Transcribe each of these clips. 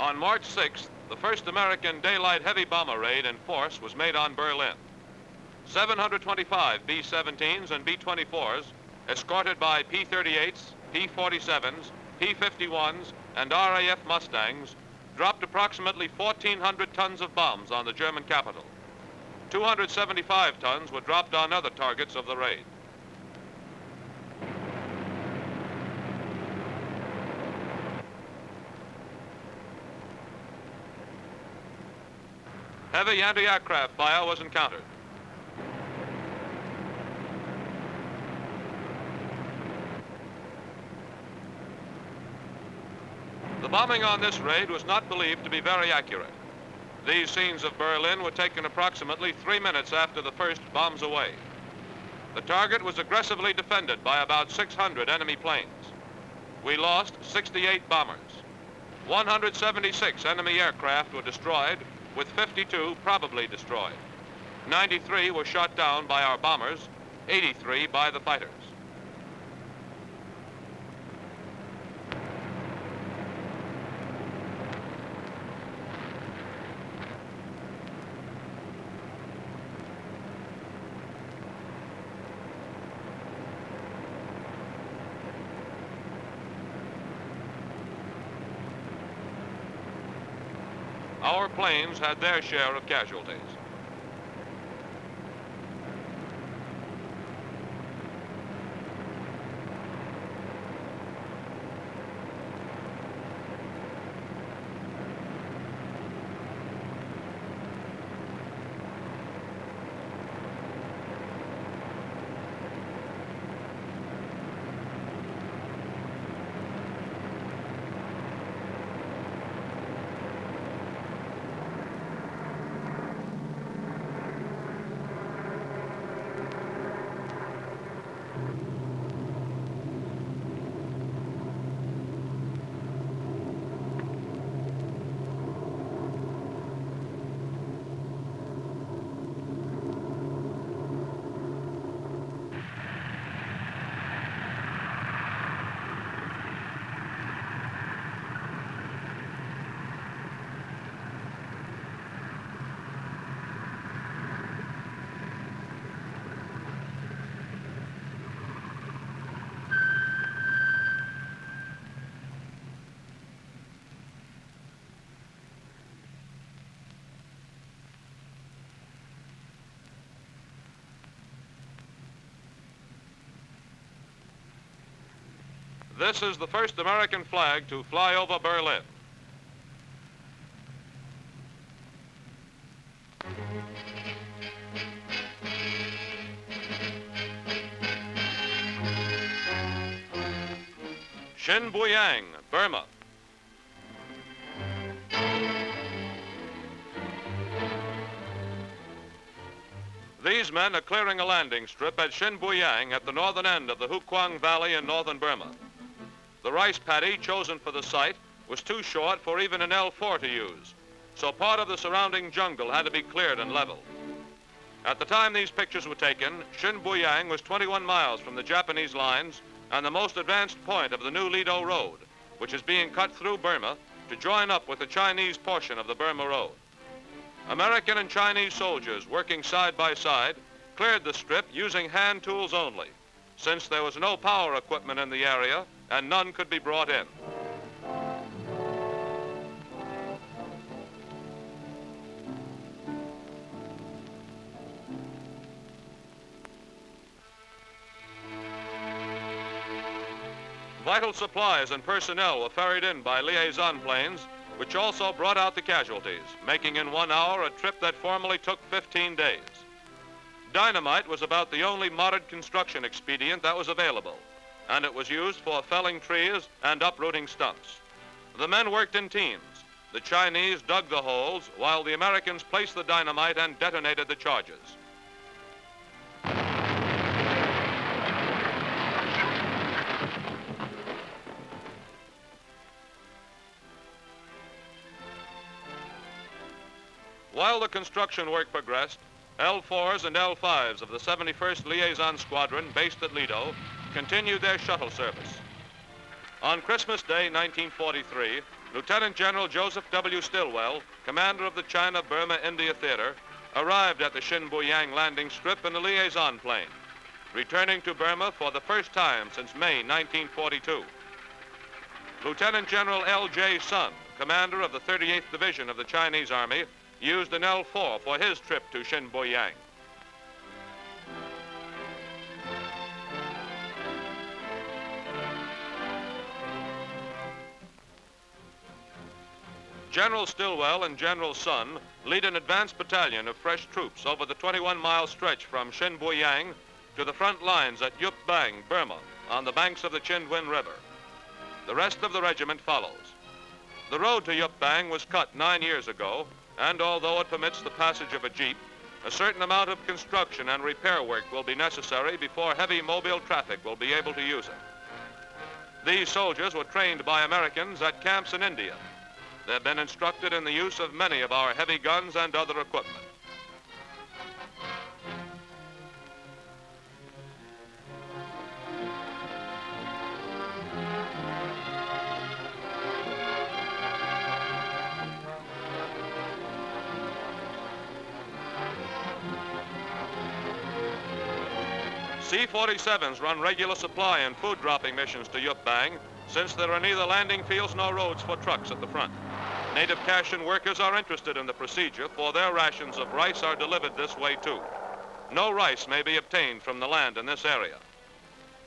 On March 6th, the first American daylight heavy bomber raid in force was made on Berlin. 725 B-17s and B-24s, escorted by P-38s, P-47s, P-51s, and RAF Mustangs, dropped approximately 1,400 tons of bombs on the German capital. 275 tons were dropped on other targets of the raid. Heavy anti-aircraft fire was encountered. The bombing on this raid was not believed to be very accurate. These scenes of Berlin were taken approximately 3 minutes after the first bombs away. The target was aggressively defended by about 600 enemy planes. We lost 68 bombers. 176 enemy aircraft were destroyed, with 52 probably destroyed. 93 were shot down by our bombers, 83 by the fighters. Our planes had their share of casualties. This is the first American flag to fly over Berlin. Xinbuyang, Burma. These men are clearing a landing strip at Xinbuyang at the northern end of the Hukwang Valley in northern Burma. The rice paddy chosen for the site was too short for even an L4 to use, so part of the surrounding jungle had to be cleared and leveled. At the time these pictures were taken, Xinbuyang was 21 miles from the Japanese lines and the most advanced point of the new Lido Road, which is being cut through Burma to join up with the Chinese portion of the Burma Road. American and Chinese soldiers working side by side cleared the strip using hand tools only, since there was no power equipment in the area and none could be brought in. Vital supplies and personnel were ferried in by liaison planes, which also brought out the casualties, making in 1 hour a trip that formerly took 15 days. Dynamite was about the only modern construction expedient that was available, and it was used for felling trees and uprooting stumps. The men worked in teams. The Chinese dug the holes while the Americans placed the dynamite and detonated the charges. While the construction work progressed, L4s and L5s of the 71st Liaison Squadron based at Lido continued their shuttle service. On Christmas Day, 1943, Lieutenant General Joseph W. Stilwell, commander of the China-Burma-India Theater, arrived at the Shinbuyang landing strip in a liaison plane, returning to Burma for the first time since May 1942. Lieutenant General L.J. Sun, commander of the 38th Division of the Chinese Army, used an L-4 for his trip to Shinbuyang. General Stilwell and General Sun lead an advance battalion of fresh troops over the 21-mile stretch from Shinbuyang to the front lines at Yupbang, Burma, on the banks of the Chindwin River. The rest of the regiment follows. The road to Yupbang was cut 9 years ago, and although it permits the passage of a jeep, a certain amount of construction and repair work will be necessary before heavy mobile traffic will be able to use it. These soldiers were trained by Americans at camps in India. They've been instructed in the use of many of our heavy guns and other equipment. C-47s run regular supply and food dropping missions to Yupbang, since there are neither landing fields nor roads for trucks at the front. Native Kashin workers are interested in the procedure, for their rations of rice are delivered this way too. No rice may be obtained from the land in this area.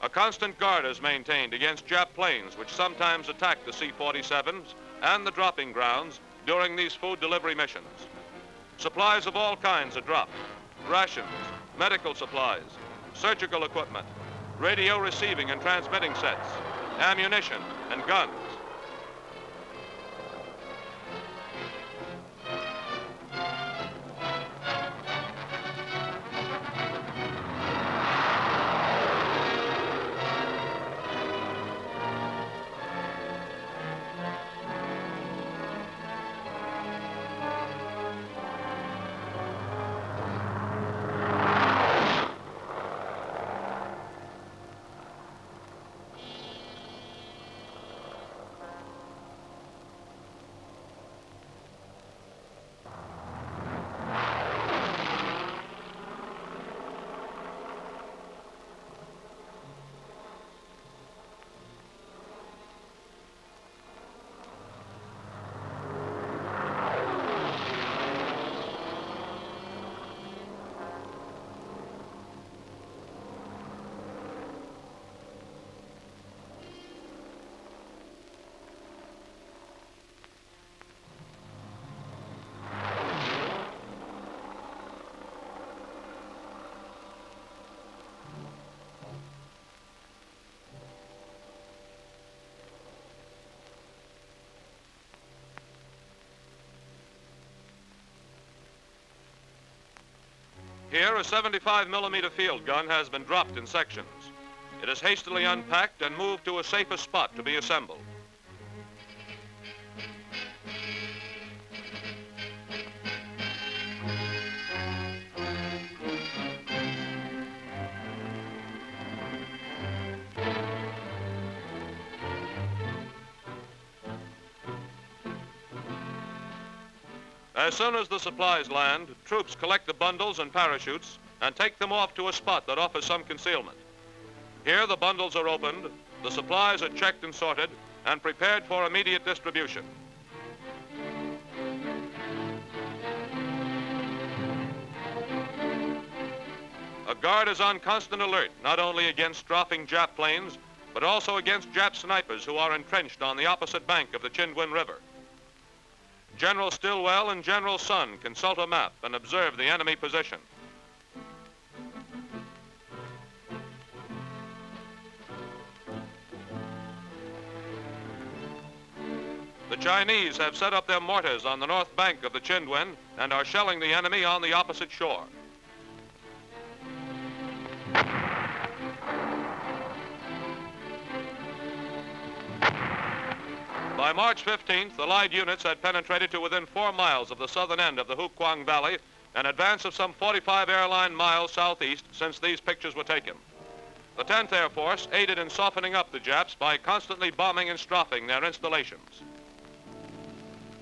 A constant guard is maintained against Jap planes which sometimes attack the C-47s and the dropping grounds during these food delivery missions. Supplies of all kinds are dropped: rations, medical supplies, surgical equipment, radio receiving and transmitting sets, ammunition, and guns. Here, a 75mm field gun has been dropped in sections. It is hastily unpacked and moved to a safer spot to be assembled. As soon as the supplies land, troops collect the bundles and parachutes and take them off to a spot that offers some concealment. Here, the bundles are opened, the supplies are checked and sorted, and prepared for immediate distribution. A guard is on constant alert, not only against dropping Jap planes, but also against Jap snipers who are entrenched on the opposite bank of the Chindwin River. General Stilwell and General Sun consult a map and observe the enemy position. The Chinese have set up their mortars on the north bank of the Chindwin and are shelling the enemy on the opposite shore. By March 15th, Allied units had penetrated to within 4 miles of the southern end of the Hukwang Valley, an advance of some 45 airline miles southeast since these pictures were taken. The 10th Air Force aided in softening up the Japs by constantly bombing and strafing their installations.